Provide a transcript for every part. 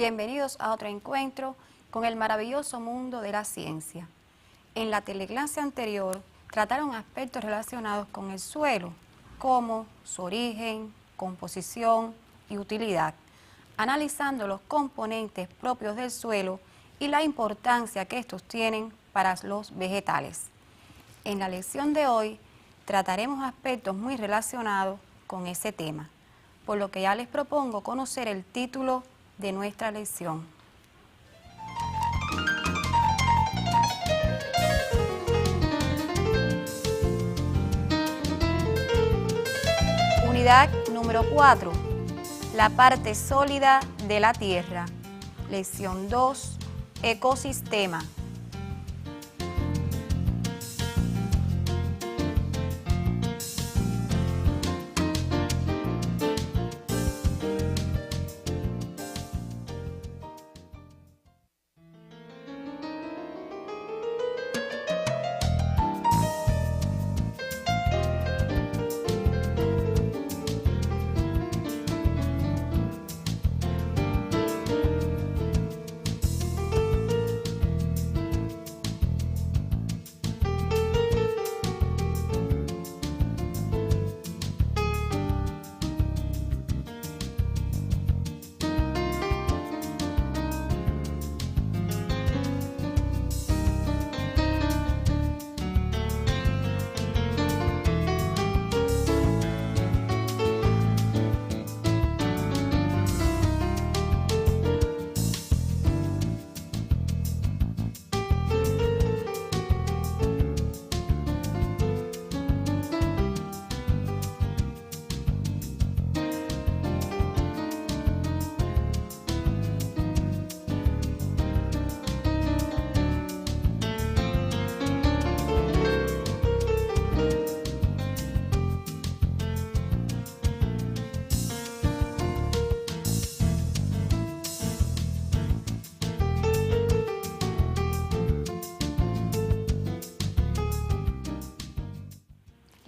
Bienvenidos a otro encuentro con el maravilloso mundo de la ciencia. En la teleclase anterior trataron aspectos relacionados con el suelo, como su origen, composición y utilidad, analizando los componentes propios del suelo y la importancia que estos tienen para los vegetales. En la lección de hoy trataremos aspectos muy relacionados con ese tema, por lo que ya les propongo conocer el título de nuestra lección. Unidad número 4, la parte sólida de la Tierra. Lección 2, ecosistema.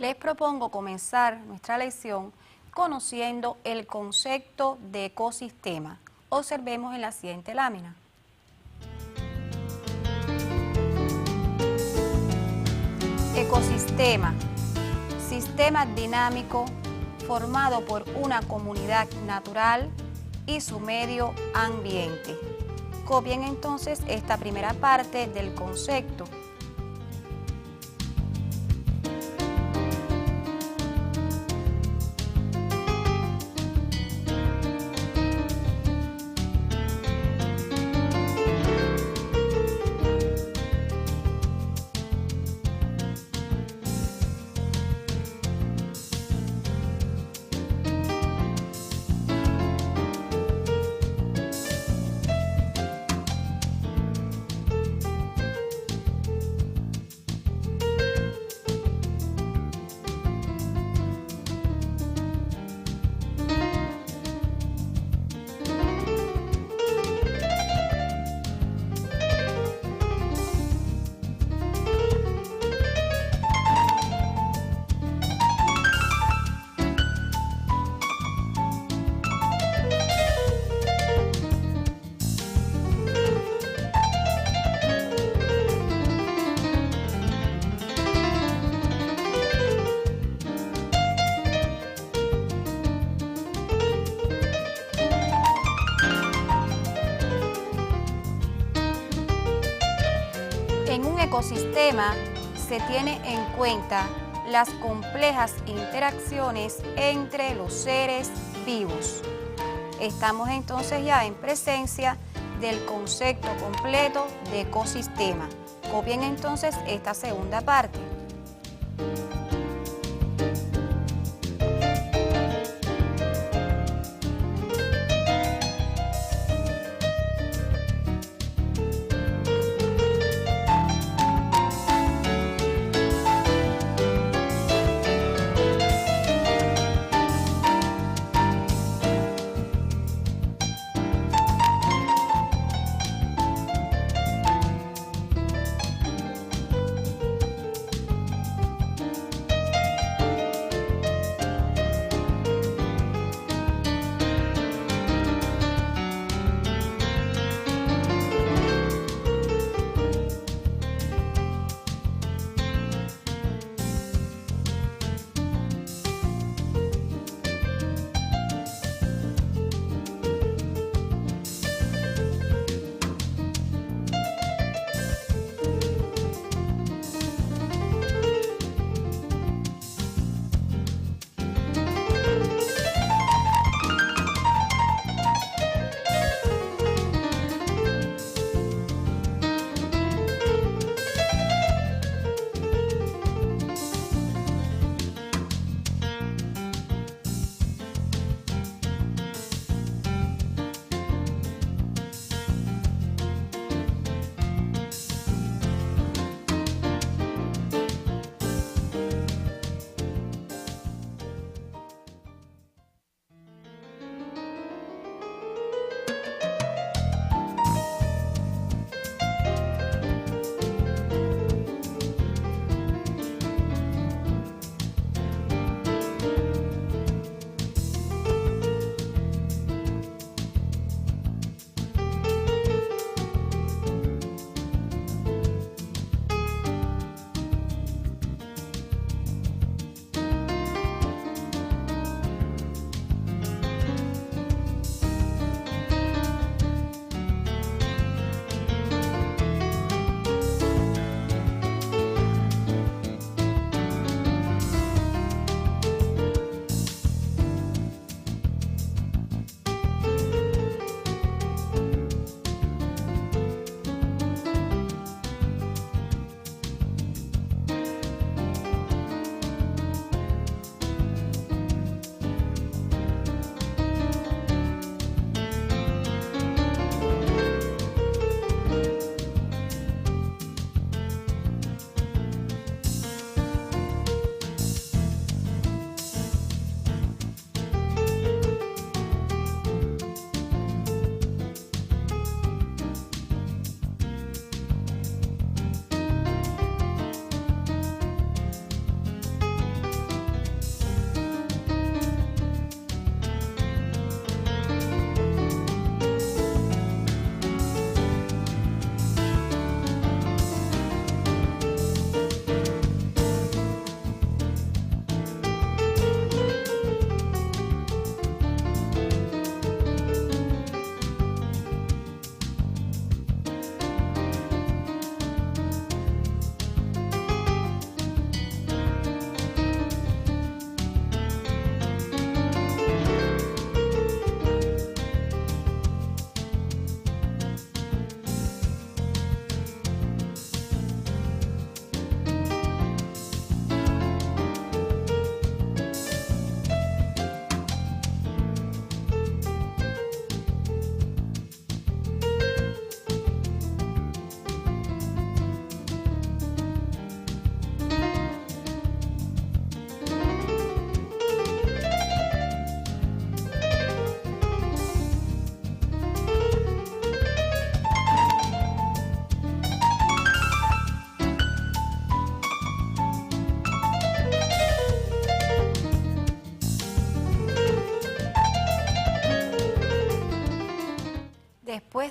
Les propongo comenzar nuestra lección conociendo el concepto de ecosistema. Observemos en la siguiente lámina. Ecosistema, sistema dinámico formado por una comunidad natural y su medio ambiente. Copien entonces esta primera parte del concepto. En un ecosistema se tiene en cuenta las complejas interacciones entre los seres vivos. Estamos entonces ya en presencia del concepto completo de ecosistema. Copien entonces esta segunda parte.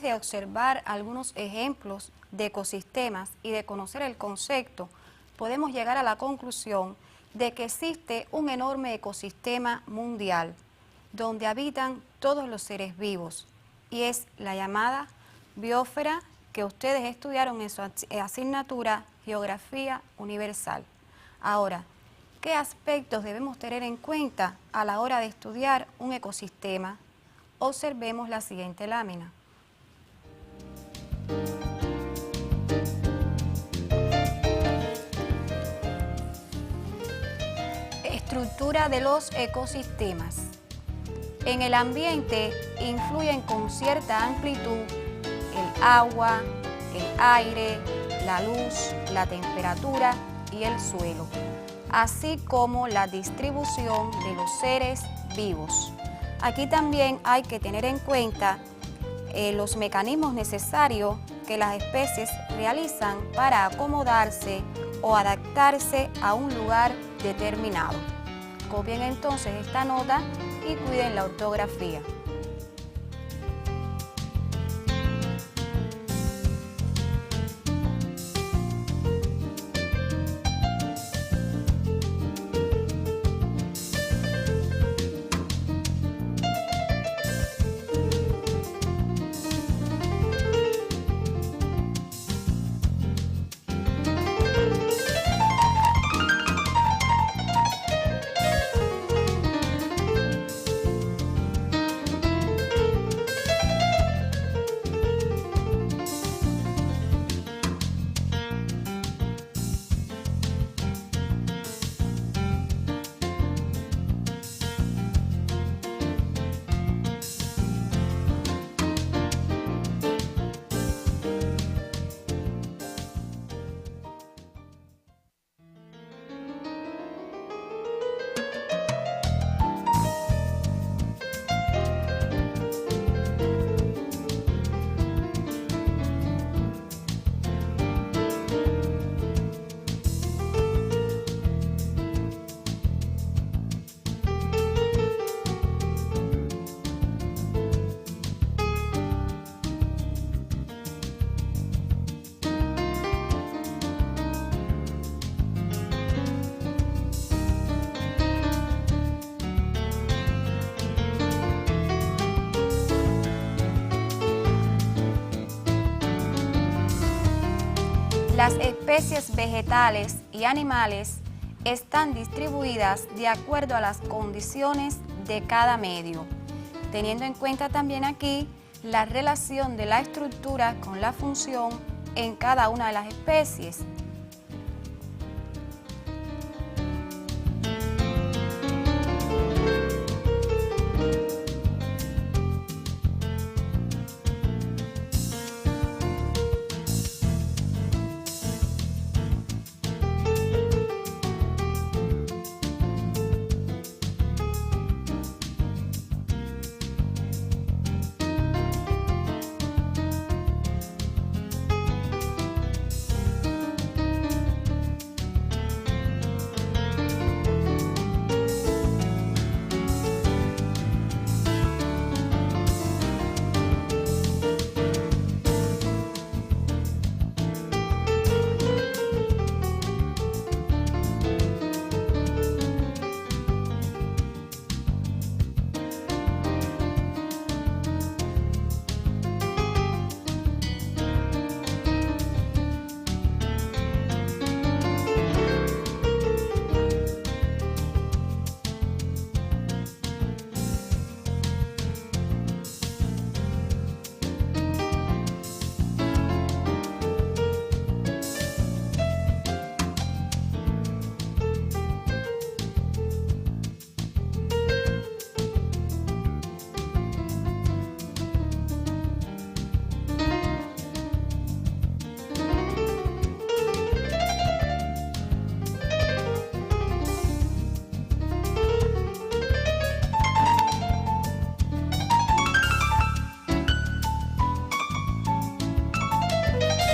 de observar algunos ejemplos de ecosistemas y de conocer el concepto, podemos llegar a la conclusión de que existe un enorme ecosistema mundial donde habitan todos los seres vivos, y es la llamada biosfera que ustedes estudiaron en su asignatura Geografía Universal. Ahora, ¿qué aspectos debemos tener en cuenta a la hora de estudiar un ecosistema? Observemos la siguiente lámina. Estructura de los ecosistemas. En el ambiente influyen con cierta amplitud el agua, el aire, la luz, la temperatura y el suelo, así como la distribución de los seres vivos. Aquí también hay que tener en cuenta los mecanismos necesarios que las especies realizan para acomodarse o adaptarse a un lugar determinado. Copien entonces esta nota y cuiden la ortografía. Las especies vegetales y animales están distribuidas de acuerdo a las condiciones de cada medio, teniendo en cuenta también aquí la relación de la estructura con la función en cada una de las especies.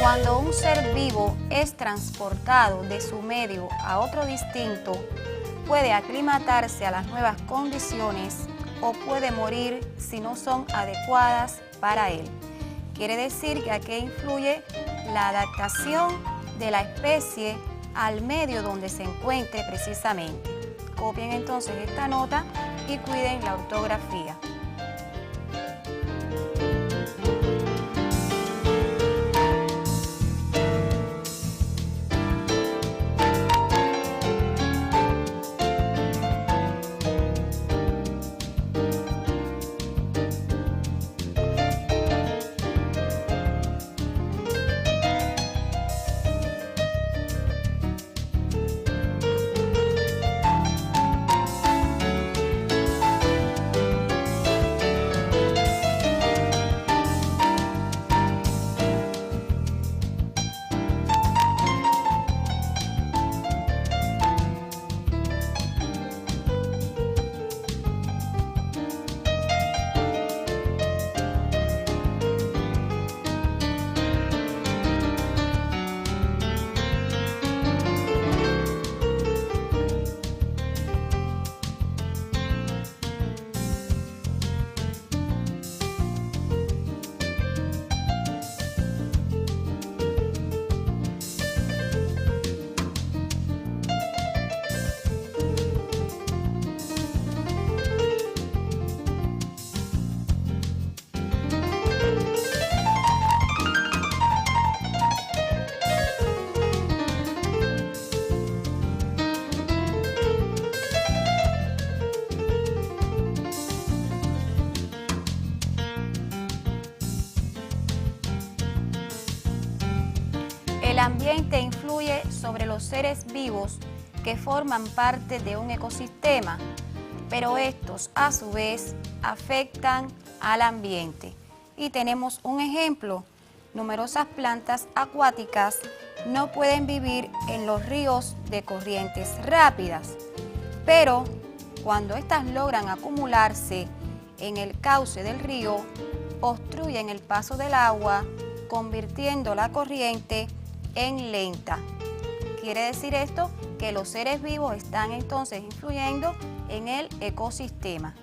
Cuando un ser vivo es transportado de su medio a otro distinto, puede aclimatarse a las nuevas condiciones o puede morir si no son adecuadas para él. Quiere decir que aquí influye la adaptación de la especie al medio donde se encuentre precisamente. Copien entonces esta nota y cuiden la ortografía. El ambiente influye sobre los seres vivos que forman parte de un ecosistema, pero estos a su vez afectan al ambiente. Y tenemos un ejemplo: numerosas plantas acuáticas no pueden vivir en los ríos de corrientes rápidas, pero cuando éstas logran acumularse en el cauce del río, obstruyen el paso del agua, convirtiendo la corriente en lenta. Quiere decir esto que los seres vivos están entonces influyendo en el ecosistema.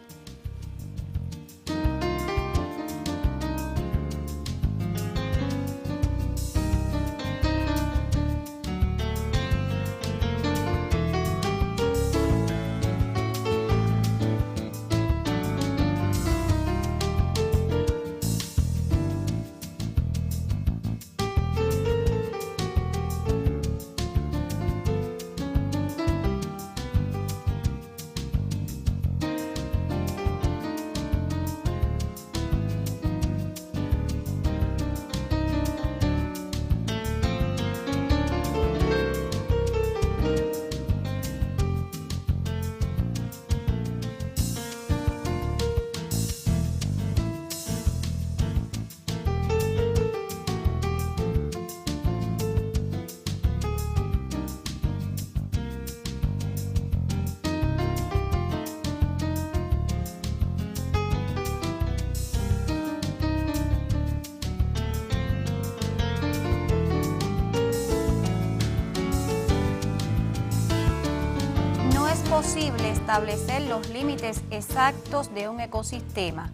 Posible establecer los límites exactos de un ecosistema,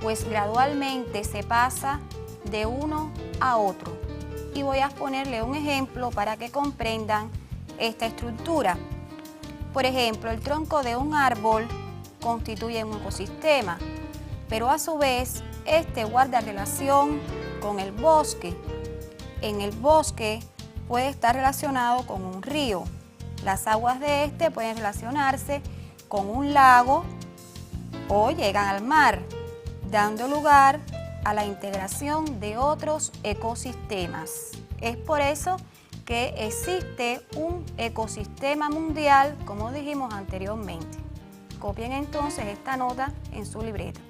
pues gradualmente se pasa de uno a otro. Y voy a ponerle un ejemplo para que comprendan esta estructura. Por ejemplo, el tronco de un árbol constituye un ecosistema, pero a su vez este guarda relación con el bosque. En el bosque puede estar relacionado con un río. Las aguas de este pueden relacionarse con un lago o llegan al mar, dando lugar a la integración de otros ecosistemas. Es por eso que existe un ecosistema mundial, como dijimos anteriormente. Copien entonces esta nota en su libreta.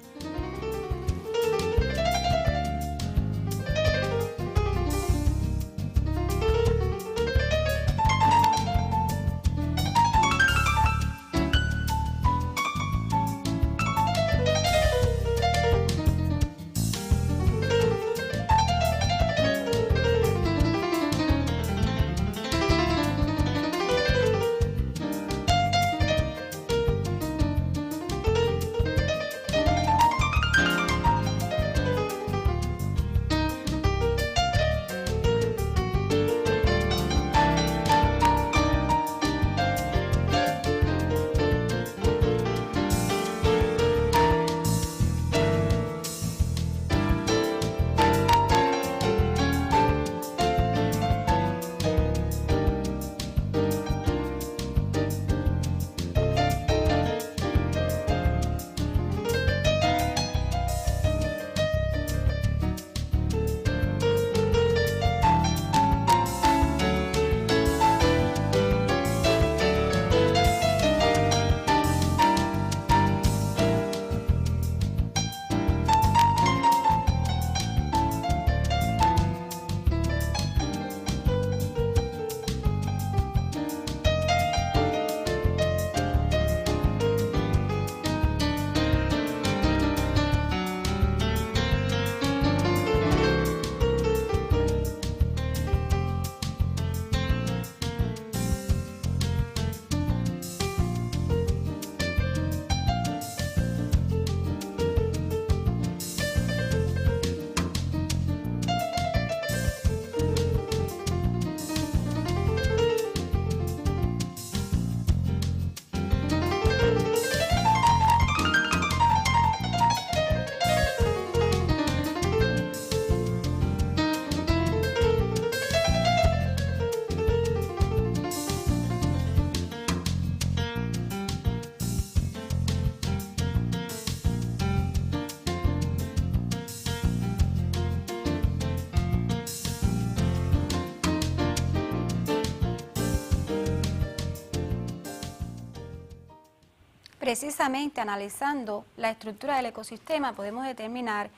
Precisamente analizando la estructura del ecosistema podemos determinar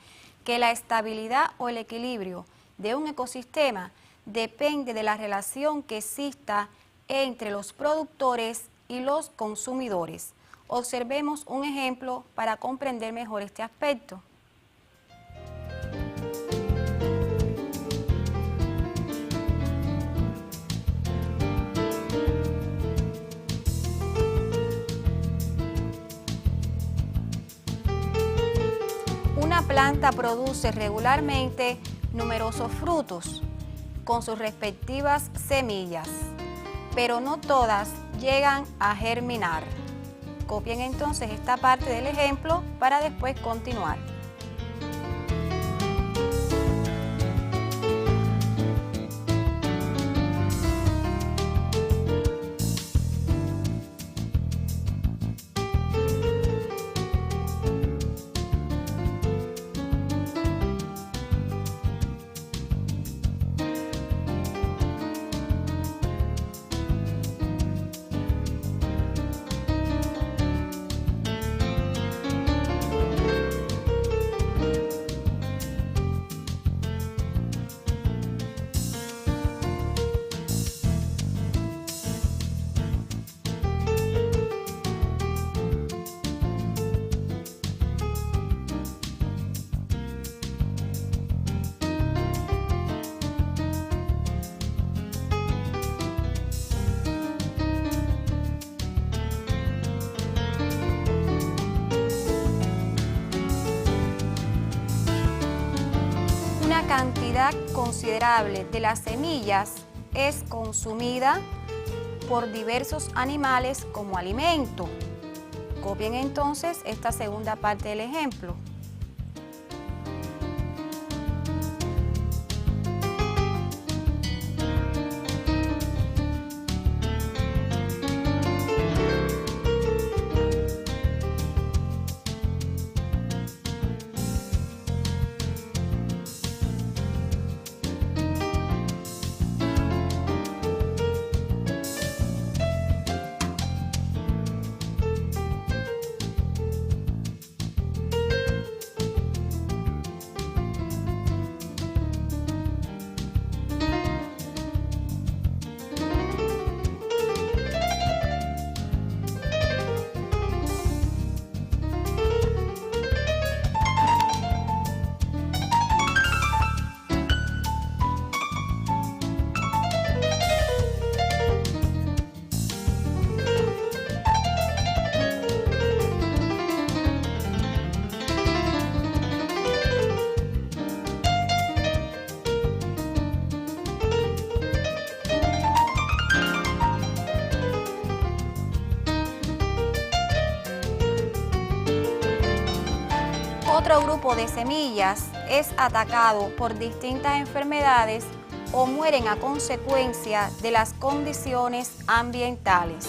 que la estabilidad o el equilibrio de un ecosistema depende de la relación que exista entre los productores y los consumidores. Observemos un ejemplo para comprender mejor este aspecto. Una planta produce regularmente numerosos frutos con sus respectivas semillas, pero no todas llegan a germinar. Copien entonces esta parte del ejemplo para después continuar. Una cantidad considerable de las semillas es consumida por diversos animales como alimento. Copien entonces esta segunda parte del ejemplo. Otro grupo de semillas es atacado por distintas enfermedades o mueren a consecuencia de las condiciones ambientales.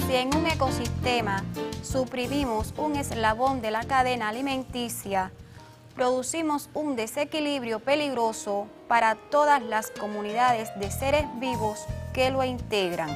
Si en un ecosistema suprimimos un eslabón de la cadena alimenticia, producimos un desequilibrio peligroso para todas las comunidades de seres vivos que lo integran.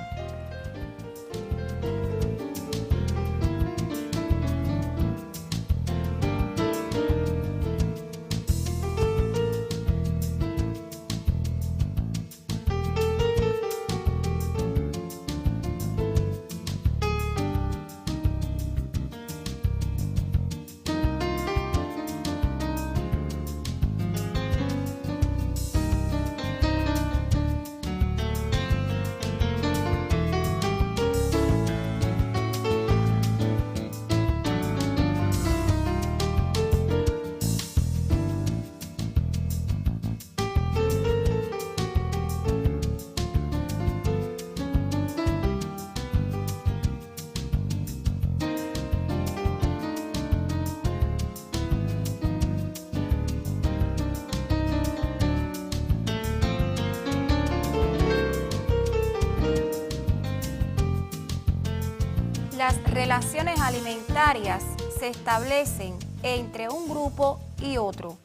Las relaciones alimentarias se establecen entre un grupo y otro,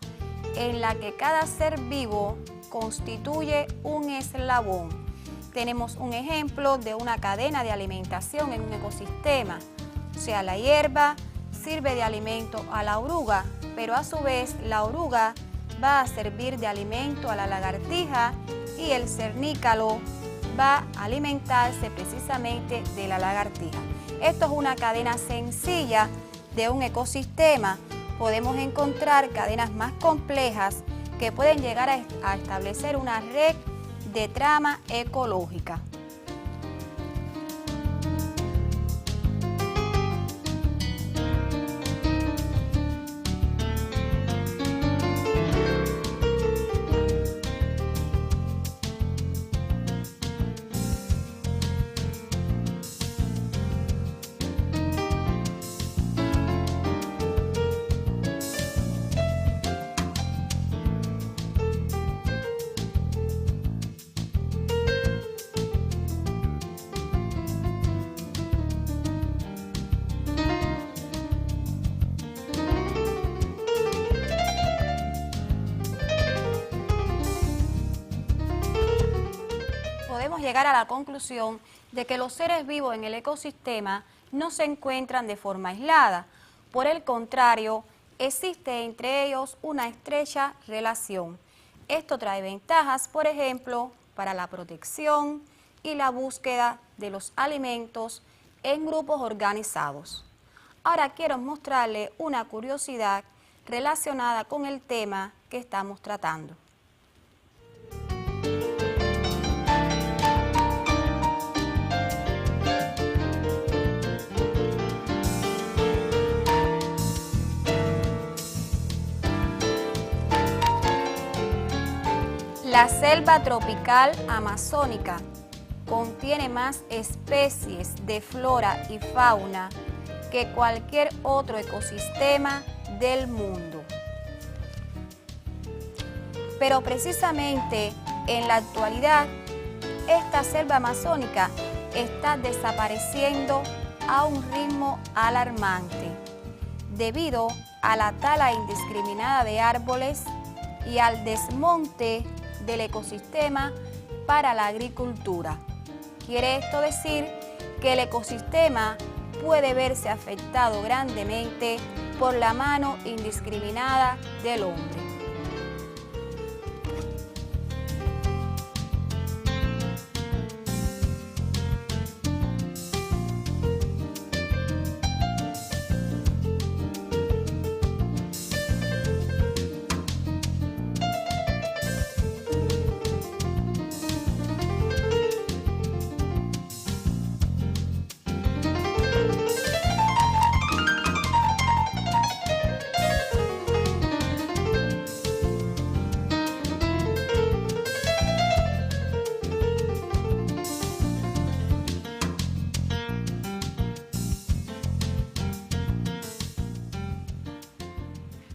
en la que cada ser vivo constituye un eslabón. Tenemos un ejemplo de una cadena de alimentación en un ecosistema. O sea, la hierba sirve de alimento a la oruga, pero a su vez la oruga va a servir de alimento a la lagartija y el cernícalo va a alimentarse precisamente de la lagartija. Esto es una cadena sencilla de un ecosistema. Podemos encontrar cadenas más complejas que pueden llegar a establecer una red de trama ecológica. Podemos llegar a la conclusión de que los seres vivos en el ecosistema no se encuentran de forma aislada. Por el contrario, existe entre ellos una estrecha relación. Esto trae ventajas, por ejemplo, para la protección y la búsqueda de los alimentos en grupos organizados. Ahora quiero mostrarles una curiosidad relacionada con el tema que estamos tratando. La selva tropical amazónica contiene más especies de flora y fauna que cualquier otro ecosistema del mundo. Pero precisamente en la actualidad, esta selva amazónica está desapareciendo a un ritmo alarmante debido a la tala indiscriminada de árboles y al desmonte del ecosistema para la agricultura. Quiere esto decir que el ecosistema puede verse afectado grandemente por la mano indiscriminada del hombre.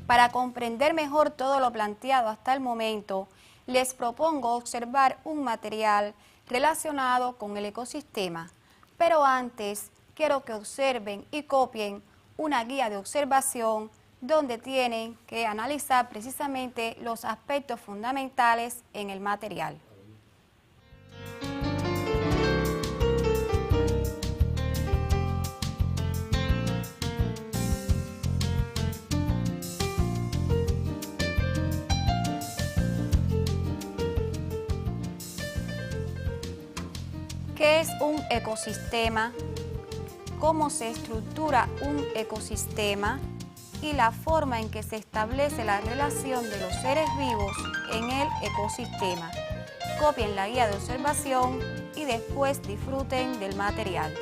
Para comprender mejor todo lo planteado hasta el momento, les propongo observar un material relacionado con el ecosistema. Pero antes, quiero que observen y copien una guía de observación donde tienen que analizar precisamente los aspectos fundamentales en el material. ¿Qué es un ecosistema? ¿Cómo se estructura un ecosistema? Y la forma en que se establece la relación de los seres vivos en el ecosistema. Copien la guía de observación y después disfruten del material.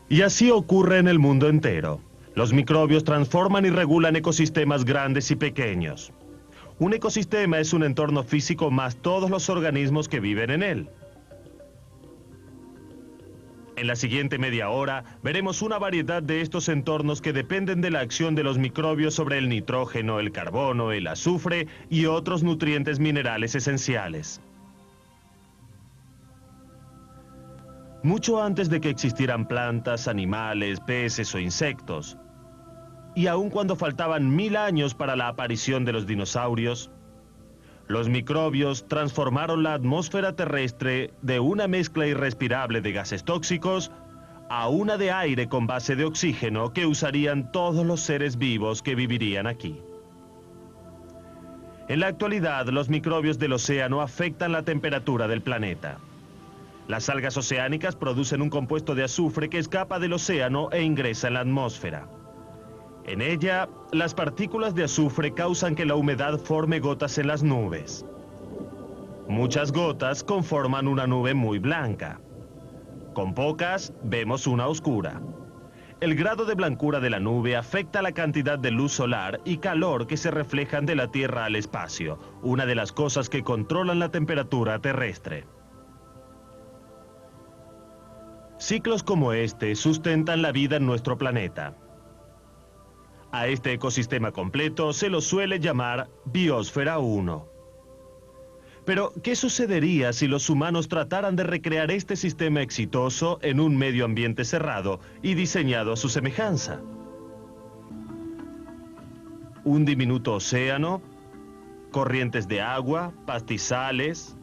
Y así ocurre en el mundo entero. Los microbios transforman y regulan ecosistemas grandes y pequeños. Un ecosistema es un entorno físico más todos los organismos que viven en él. En la siguiente media hora veremos una variedad de estos entornos que dependen de la acción de los microbios sobre el nitrógeno, el carbono, el azufre y otros nutrientes minerales esenciales. Mucho antes de que existieran plantas, animales, peces o insectos, y aun cuando faltaban 1000 años para la aparición de los dinosaurios, los microbios transformaron la atmósfera terrestre de una mezcla irrespirable de gases tóxicos a una de aire con base de oxígeno que usarían todos los seres vivos que vivirían aquí. En la actualidad, los microbios del océano afectan la temperatura del planeta. Las algas oceánicas producen un compuesto de azufre que escapa del océano e ingresa en la atmósfera. En ella, las partículas de azufre causan que la humedad forme gotas en las nubes. Muchas gotas conforman una nube muy blanca. Con pocas, vemos una oscura. El grado de blancura de la nube afecta la cantidad de luz solar y calor que se reflejan de la Tierra al espacio, una de las cosas que controlan la temperatura terrestre. Ciclos como este sustentan la vida en nuestro planeta. A este ecosistema completo se lo suele llamar Biosfera 1. Pero, ¿qué sucedería si los humanos trataran de recrear este sistema exitoso en un medio ambiente cerrado y diseñado a su semejanza? Un diminuto océano, corrientes de agua, pastizales,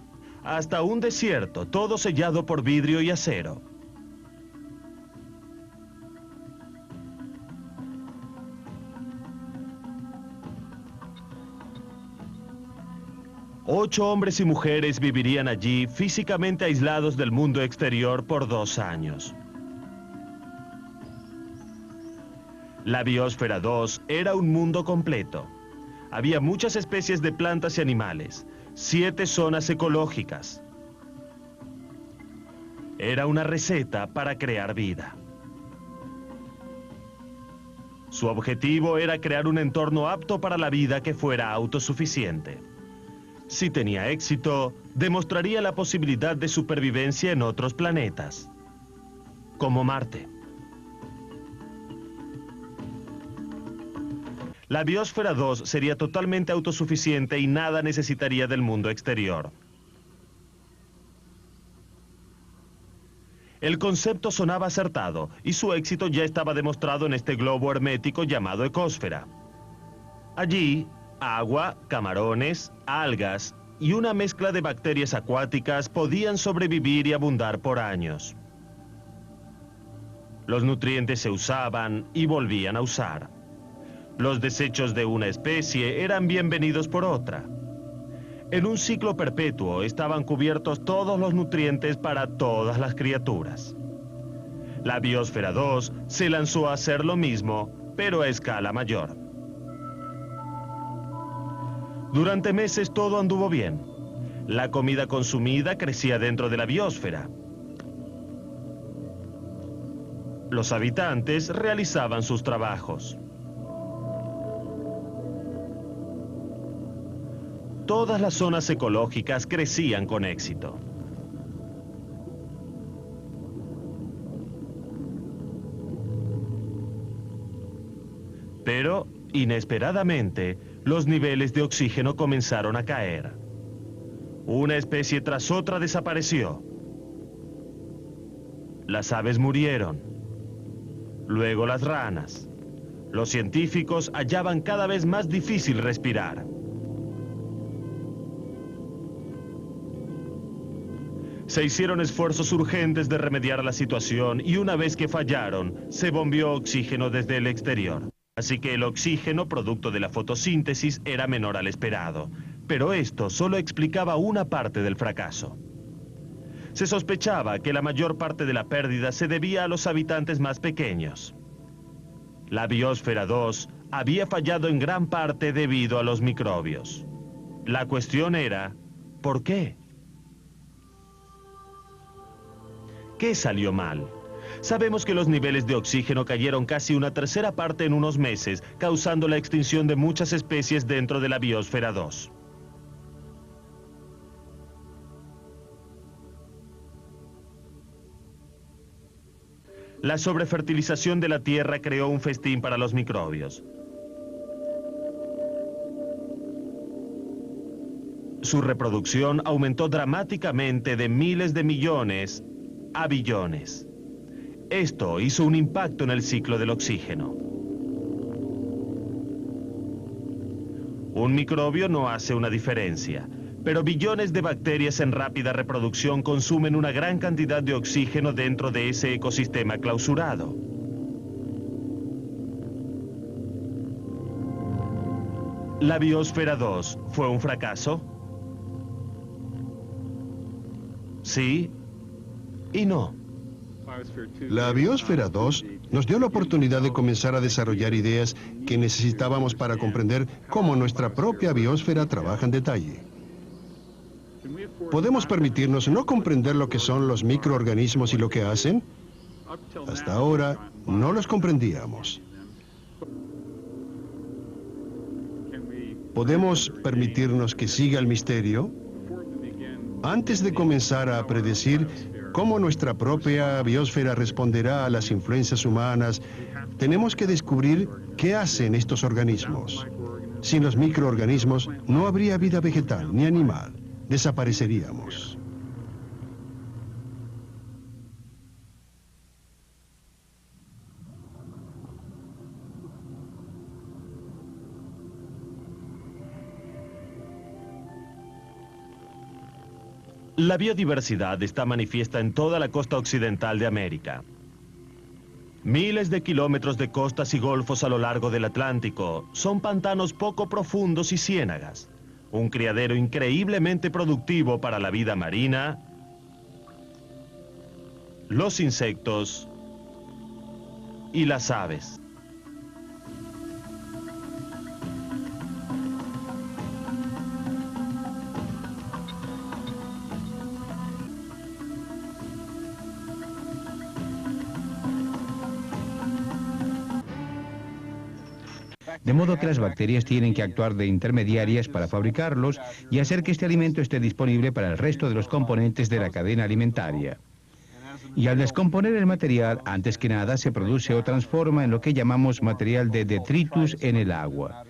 hasta un desierto, todo sellado por vidrio y acero. Ocho hombres y mujeres vivirían allí físicamente aislados del mundo exterior por 2 años. La Biosfera 2 era un mundo completo. Había muchas especies de plantas y animales, 7 zonas ecológicas. Era una receta para crear vida. Su objetivo era crear un entorno apto para la vida que fuera autosuficiente. Si tenía éxito, demostraría la posibilidad de supervivencia en otros planetas, como Marte. La Biosfera 2 sería totalmente autosuficiente y nada necesitaría del mundo exterior. El concepto sonaba acertado y su éxito ya estaba demostrado en este globo hermético llamado ecósfera. Allí, agua, camarones, algas y una mezcla de bacterias acuáticas podían sobrevivir y abundar por años. Los nutrientes se usaban y volvían a usar. Los desechos de una especie eran bienvenidos por otra. En un ciclo perpetuo estaban cubiertos todos los nutrientes para todas las criaturas. La Biosfera 2 se lanzó a hacer lo mismo, pero a escala mayor. Durante meses todo anduvo bien. La comida consumida crecía dentro de la biosfera. Los habitantes realizaban sus trabajos. Todas las zonas ecológicas crecían con éxito. Pero, inesperadamente, los niveles de oxígeno comenzaron a caer. Una especie tras otra desapareció. Las aves murieron. Luego las ranas. Los científicos hallaban cada vez más difícil respirar. Se hicieron esfuerzos urgentes de remediar la situación y una vez que fallaron, se bombeó oxígeno desde el exterior. Así que el oxígeno, producto de la fotosíntesis, era menor al esperado. Pero esto solo explicaba una parte del fracaso. Se sospechaba que la mayor parte de la pérdida se debía a los habitantes más pequeños. La Biosfera 2 había fallado en gran parte debido a los microbios. La cuestión era, ¿por qué? ¿Qué salió mal? Sabemos que los niveles de oxígeno cayeron casi una tercera parte en unos meses, causando la extinción de muchas especies dentro de la Biosfera 2. La sobrefertilización de la tierra creó un festín para los microbios. Su reproducción aumentó dramáticamente de miles de millones a billones. Esto hizo un impacto en el ciclo del oxígeno. Un microbio no hace una diferencia, pero billones de bacterias en rápida reproducción consumen una gran cantidad de oxígeno dentro de ese ecosistema clausurado. ¿La Biosfera 2 fue un fracaso? Sí y no. La Biosfera 2 nos dio la oportunidad de comenzar a desarrollar ideas que necesitábamos para comprender cómo nuestra propia biosfera trabaja en detalle. ¿Podemos permitirnos no comprender lo que son los microorganismos y lo que hacen? Hasta ahora no los comprendíamos. ¿Podemos permitirnos que siga el misterio? Antes de comenzar a predecir cómo nuestra propia biosfera responderá a las influencias humanas, tenemos que descubrir qué hacen estos organismos. Sin los microorganismos no habría vida vegetal ni animal. Desapareceríamos. La biodiversidad está manifiesta en toda la costa occidental de América. Miles de kilómetros de costas y golfos a lo largo del Atlántico son pantanos poco profundos y ciénagas. Un criadero increíblemente productivo para la vida marina, los insectos y las aves. De modo que las bacterias tienen que actuar de intermediarias para fabricarlos y hacer que este alimento esté disponible para el resto de los componentes de la cadena alimentaria. Y al descomponer el material, antes que nada, se produce o transforma en lo que llamamos material de detritus en el agua.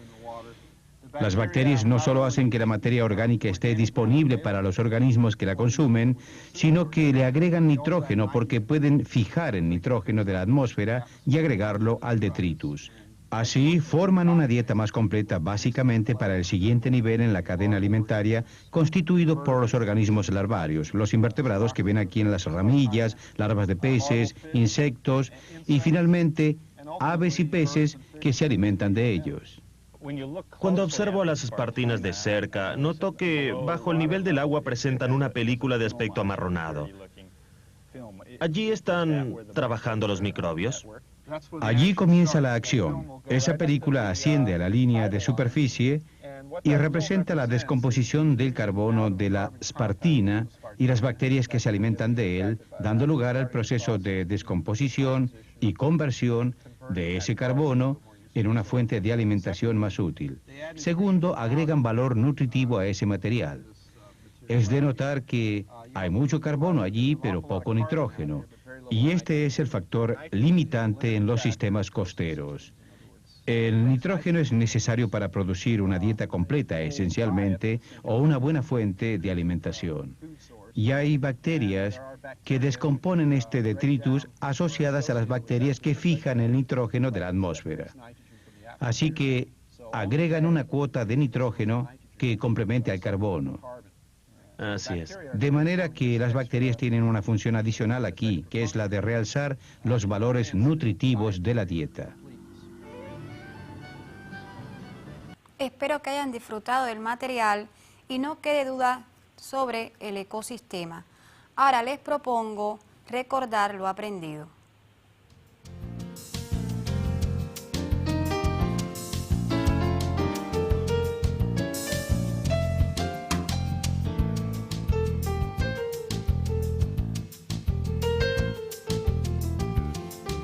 Las bacterias no solo hacen que la materia orgánica esté disponible para los organismos que la consumen, sino que le agregan nitrógeno porque pueden fijar el nitrógeno de la atmósfera y agregarlo al detritus. Así, forman una dieta más completa básicamente para el siguiente nivel en la cadena alimentaria, constituido por los organismos larvarios, los invertebrados que ven aquí en las ramillas, larvas de peces, insectos y finalmente aves y peces que se alimentan de ellos. Cuando observo a las espartinas de cerca, noto que bajo el nivel del agua presentan una película de aspecto amarronado. ¿Allí están trabajando los microbios? Allí comienza la acción. Esa película asciende a la línea de superficie y representa la descomposición del carbono de la spartina y las bacterias que se alimentan de él, dando lugar al proceso de descomposición y conversión de ese carbono en una fuente de alimentación más útil. Segundo, agregan valor nutritivo a ese material. Es de notar que hay mucho carbono allí, pero poco nitrógeno, y este es el factor limitante en los sistemas costeros. El nitrógeno es necesario para producir una dieta completa, esencialmente, o una buena fuente de alimentación. Y hay bacterias que descomponen este detritus asociadas a las bacterias que fijan el nitrógeno de la atmósfera. Así que agregan una cuota de nitrógeno que complemente al carbono. Así es. De manera que las bacterias tienen una función adicional aquí, que es la de realzar los valores nutritivos de la dieta. Espero que hayan disfrutado del material y no quede duda sobre el ecosistema. Ahora les propongo recordar lo aprendido.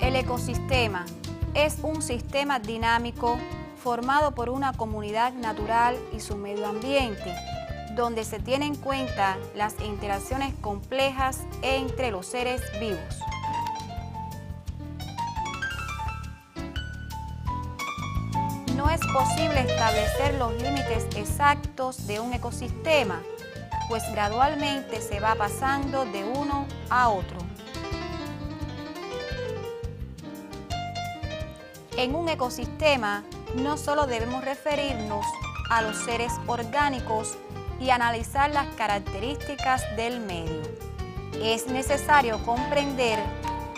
El ecosistema es un sistema dinámico formado por una comunidad natural y su medio ambiente, donde se tienen en cuenta las interacciones complejas entre los seres vivos. No es posible establecer los límites exactos de un ecosistema, pues gradualmente se va pasando de uno a otro. En un ecosistema no solo debemos referirnos a los seres orgánicos y analizar las características del medio. Es necesario comprender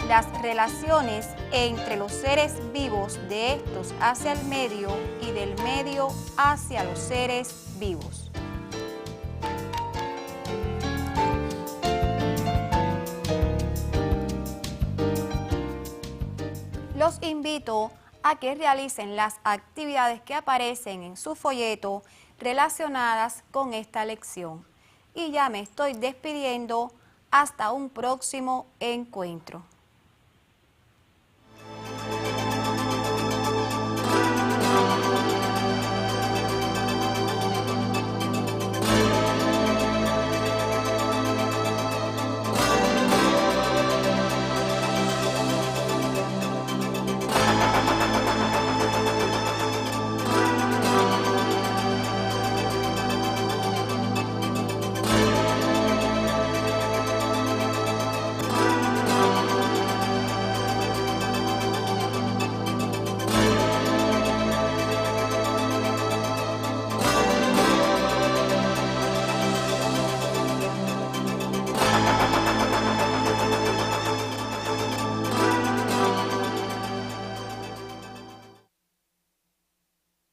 las relaciones entre los seres vivos de estos hacia el medio y del medio hacia los seres vivos. Los invito a que realicen las actividades que aparecen en su folleto relacionadas con esta lección. Y ya me estoy despidiendo hasta un próximo encuentro.